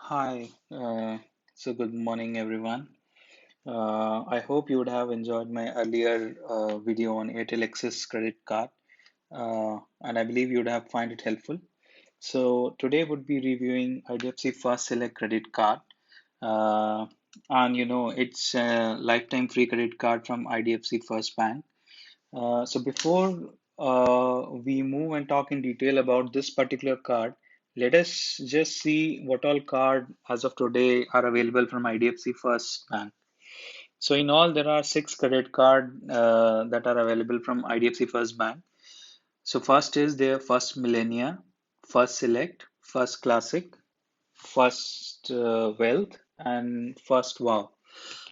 Hi, so good morning, everyone. I hope you would have enjoyed my earlier video on Airtel Access credit card, and I believe you would have find it helpful. So today would be reviewing IDFC First Select credit card, uh, and it's a lifetime free credit card from IDFC First Bank. So before we move and talk in detail about this particular card, let us just see what all card as of today are available from IDFC First Bank. So in all, there are six credit card that are available from IDFC First Bank. So first is their First Millennia, First Select, First Classic, First Wealth, and First Wow.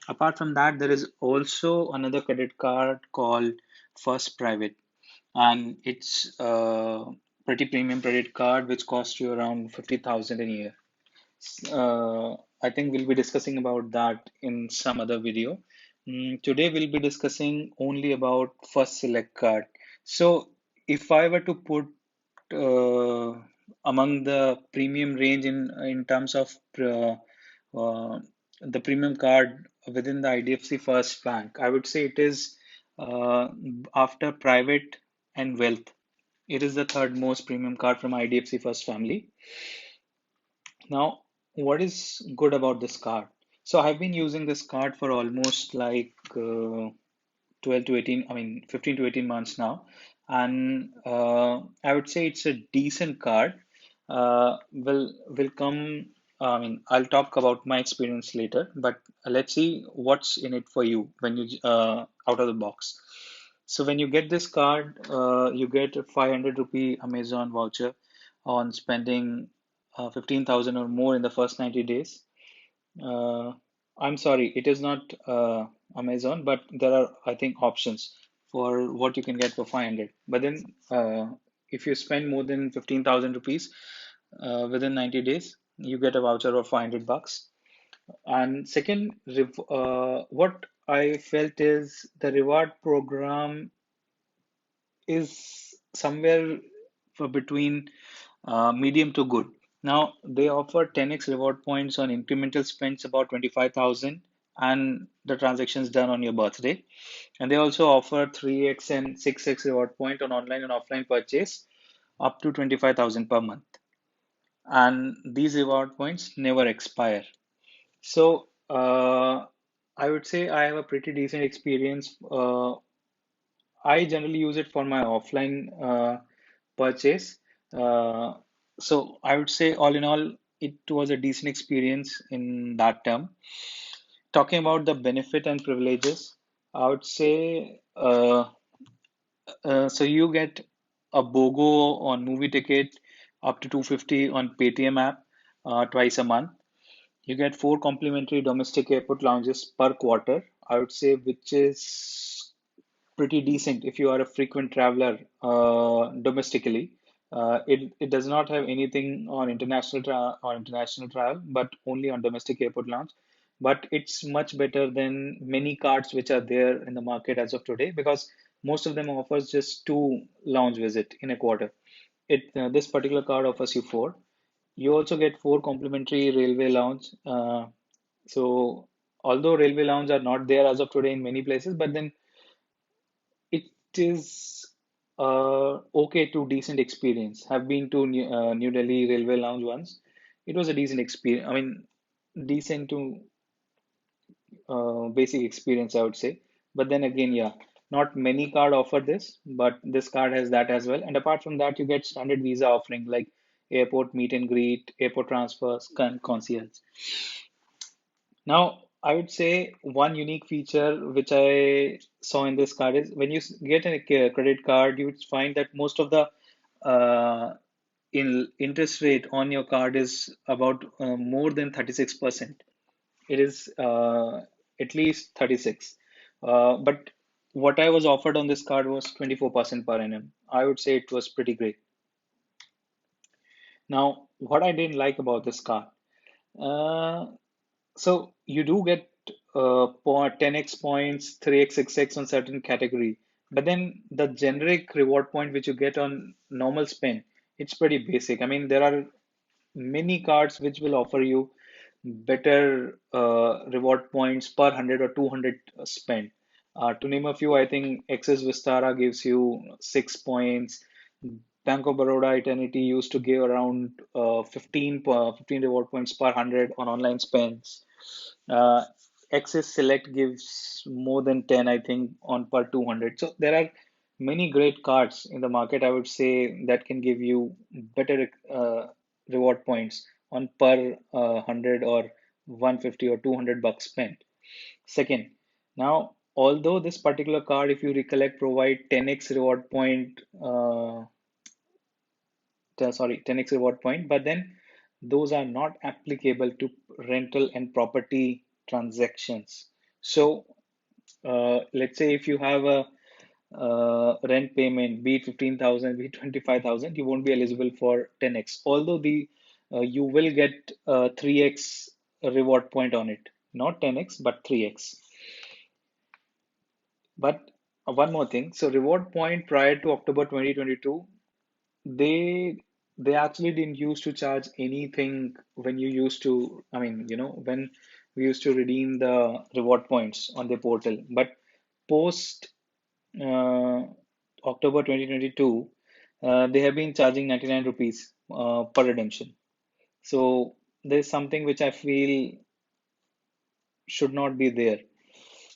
Apart from that, there is also another credit card called First Private, and it's a pretty premium credit card which costs you around 50,000 a year. I think we'll be discussing about that in some other video. Today we'll be discussing only about First Select card. So if I were to put uh, among the premium range in terms of uh, the premium card within the IDFC First Bank, I would say it is uh, after private and wealth. It is the third most premium card from IDFC First family. Now, what is good about this card? So I've been using this card for almost like 12 to 18, I mean 15 to 18 months now, and I would say it's a decent card. Will come. I mean, I'll talk about my experience later, but let's see what's in it for you when you out of the box. So when you get this card, you get a 500 rupee Amazon voucher on spending 15,000 or more in the first 90 days. Uh, I'm sorry, it is not Amazon, but there are, I think, options for what you can get for 500. But then, if you spend more than 15,000 rupees within 90 days, you get a voucher of 500 bucks. And second, what I felt is the reward program is somewhere for between medium to good. Now, they offer 10x reward points on incremental spends about 25,000 and the transactions done on your birthday. And they also offer 3x and 6x reward point on online and offline purchase up to 25,000 per month. And these reward points never expire. So, I would say I have a pretty decent experience. I generally use it for my offline purchase. Uh, so I would say, all in all, it was a decent experience in that term. Talking about the benefit and privileges, I would say so you get a BOGO on movie ticket up to 250 on Paytm app twice a month. You get four complimentary domestic airport lounges per quarter, I would say, which is pretty decent if you are a frequent traveler domestically. It does not have anything on international travel, but only on domestic airport lounge. But it's much better than many cards which are there in the market as of today because most of them offers just two lounge visit in a quarter. This particular card offers you four. You also get four complimentary railway lounge. So although railway lounge are not there as of today in many places, but then it is okay to decent experience. Have been to New Delhi Railway Lounge once. It was a decent experience. I mean, decent to basic experience, I would say. But then again, yeah, not many card offer this, but this card has that as well. And apart from that, you get standard visa offering like airport meet and greet, airport transfers, concierge. Now, I would say one unique feature which I saw in this card is when you get a credit card, you would find that most of the uh, in interest rate on your card is about more than 36%. It is at least 36. But what I was offered on this card was 24% per annum. I would say it was pretty great. Now, what I didn't like about this card, uh, so you do get 10x points, 3x, 6x on certain category, but then the generic reward point which you get on normal spend, it's pretty basic. I mean, there are many cards which will offer you. better reward points per 100 or 200 spent. To name a few, I think Axis Vistara gives you 6 points. Bank of Baroda Eternity used to give around 15 reward points per 100 on online spends. Uh, Axis Select gives more than 10, I think, on per 200. So there are many great cards in the market, I would say, that can give you better reward points on per 100 or 150 or 200 bucks spent. Second, now, although this particular card, if you recollect, provide 10x reward point, sorry, 10x reward point, but then those are not applicable to rental and property transactions. So, let's say if you have a rent payment, be it 15,000, be it 25,000, you won't be eligible for 10x. Although the you will get 3x reward point on it, not 10x, but 3x. But one more thing, so reward point prior to October 2022, they they actually didn't used to charge anything when you used to, I mean, when we used to redeem the reward points on the portal. But post uh, October 2022, they have been charging 99 rupees per redemption. So there's something which I feel should not be there.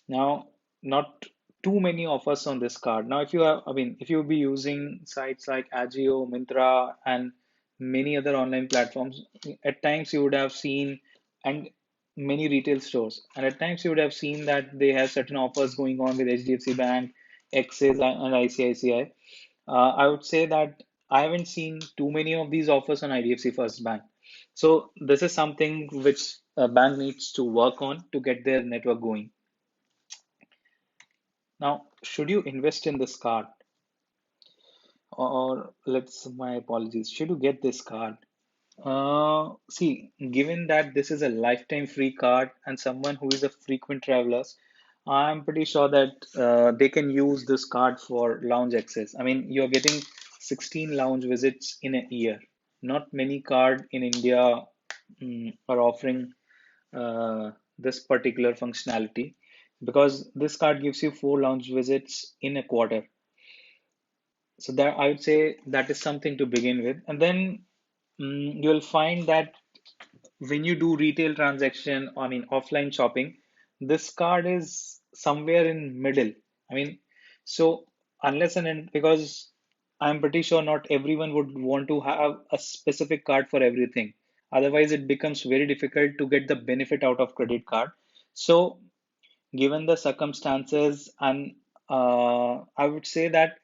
Now, not too many offers on this card. Now, if you have, I mean, if you be using sites like Agio, Myntra, and many other online platforms, at times you would have seen, and many retail stores, and at times you would have seen that they have certain offers going on with HDFC Bank, Axis, and ICICI. I would say that I haven't seen too many of these offers on IDFC First Bank. So this is something which a bank needs to work on to get their network going. Now, should you invest in this card, or my apologies, should you get this card? See, given that this is a lifetime free card and someone who is a frequent traveler, I'm pretty sure that they can use this card for lounge access. I mean, you're getting 16 lounge visits in a year. Not many card in India are offering this particular functionality, because this card gives you 4 lounge visits in a quarter. So that I would say that is something to begin with. And then you'll find that when you do retail transaction, I mean offline shopping, this card is somewhere in middle. I mean, so unless because I'm pretty sure not everyone would want to have a specific card for everything. Otherwise, it becomes very difficult to get the benefit out of credit card. So, given the circumstances, and I would say that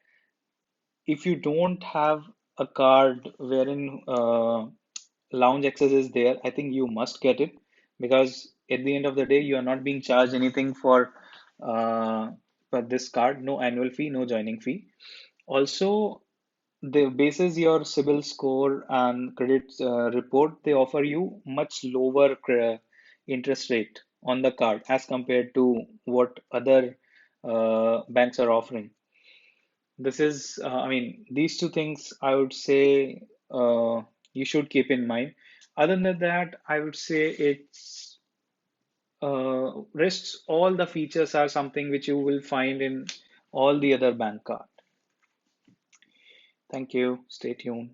if you don't have a card wherein lounge access is there, I think you must get it, because at the end of the day, you are not being charged anything uh, for this card. No annual fee, no joining fee. Also, they bases your CIBIL score and credit report. They offer you much lower interest rate on the card as compared to what other banks are offering. This is, I mean, these two things I would say you should keep in mind. Other than that, I would say it's rests all the features are something which you will find in all the other bank card. Thank you. Stay tuned.